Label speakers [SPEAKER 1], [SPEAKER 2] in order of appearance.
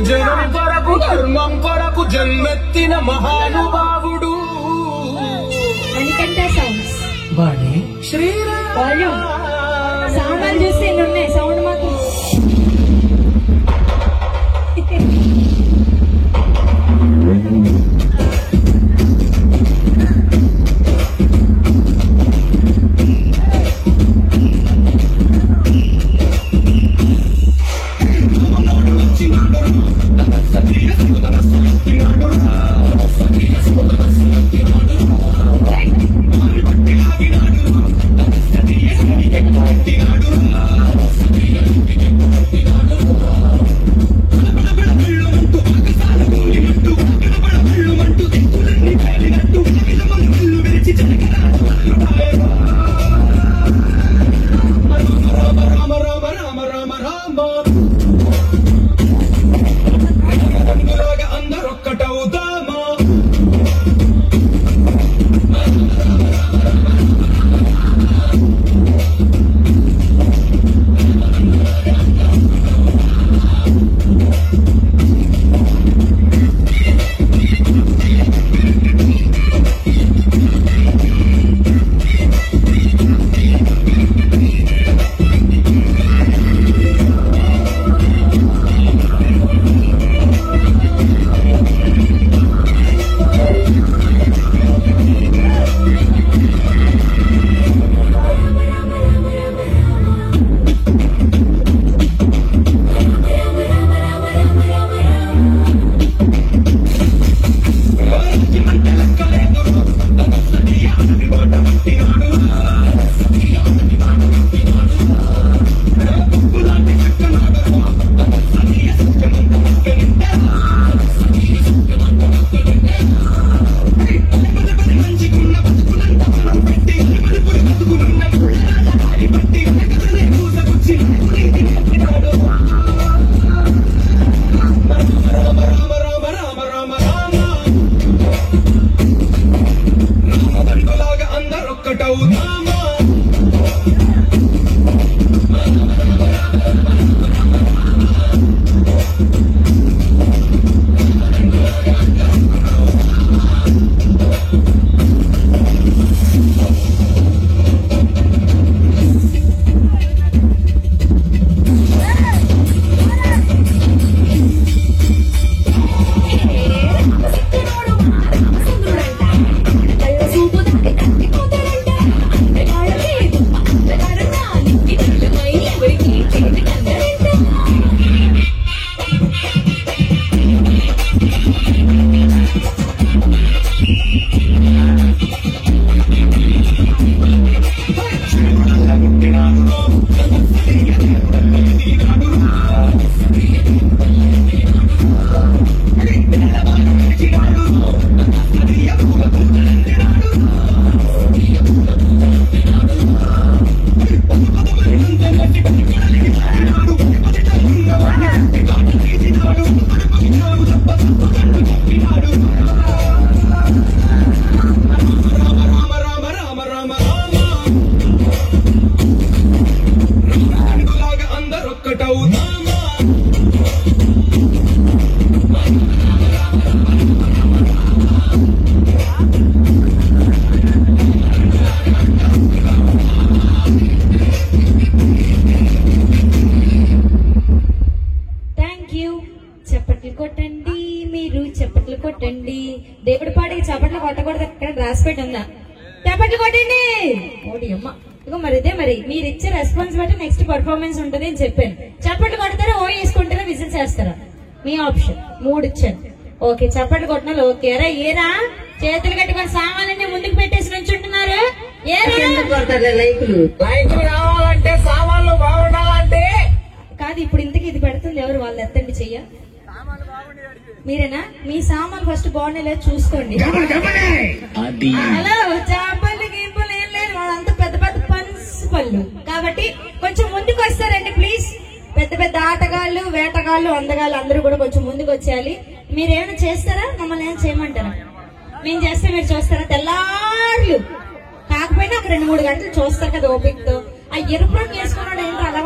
[SPEAKER 1] జనం కొరకు ధర్మం కొరకు జన్మెత్తిన మహానుభావుడు.
[SPEAKER 2] మణికంఠ సౌండ్స్
[SPEAKER 1] వాణి
[SPEAKER 2] వాల్యూమ్ సామాన్లు చూస్తే ఎన్ని ఉన్నాయి, సౌండ్ మాత్రం దేవుడి పాడికి చప్పట్లు కొట్టకూడదు, ఎక్కడ రాసిపెట్టి ఉందా? చప్పట్లు కొట్టండి. ఓడి అమ్మ. ఇగో మరి ఇదే, మరి మీరు ఇచ్చే రెస్పాన్స్ బట్టి నెక్స్ట్ పర్ఫార్మెన్స్ ఉంటుంది అని చెప్పాను. చప్పట్లు కొడతారా, ఓ వేసుకుంటారా, విజిల్ చేస్తారా? మీ ఆప్షన్. 3 ఇచ్చాను. ఓకే, చప్పట్లు కొట్టినారు. ఓకే. అరే ఏరా, చేతులు కట్టుకొని సామాన్లన్నీ ముందుకు పెట్టేసి నుంచుంటున్నారు. లైకులు రావాలంటే సామాన్లు బాగుండాలంటే కాదు. ఇప్పుడు ఇంతకీ ఇది పెడుతుంది ఎవరు? వాళ్ళు ఎత్తండి చెయ్య. మీరేనా? మీ సామాన్ ఫస్ట్ బాగుండే చూసుకోండి. హలో, చేపలు గింపలు ఏం లేదు, వాళ్ళంతా పెద్ద పెద్ద పళ్ళు. కాబట్టి కొంచెం ముందుకు వస్తారండి ప్లీజ్. పెద్ద పెద్ద ఆటగాళ్ళు, వేటగాళ్ళు, అందగాళ్ళు అందరూ కూడా కొంచెం ముందుకు వచ్చేయాలి. మీరేమైనా చేస్తారా? మమ్మల్ని ఏమైనా చేయమంటారా? మేము చేస్తే మీరు చూస్తారా? తెల్లార్లు కాకపోయినా ఒక 2-3 గంటలు చూస్తారు కదా ఓపికతో. ఆ ఎరుపు రంగు వేసుకున్నాడు ఏంటో అలా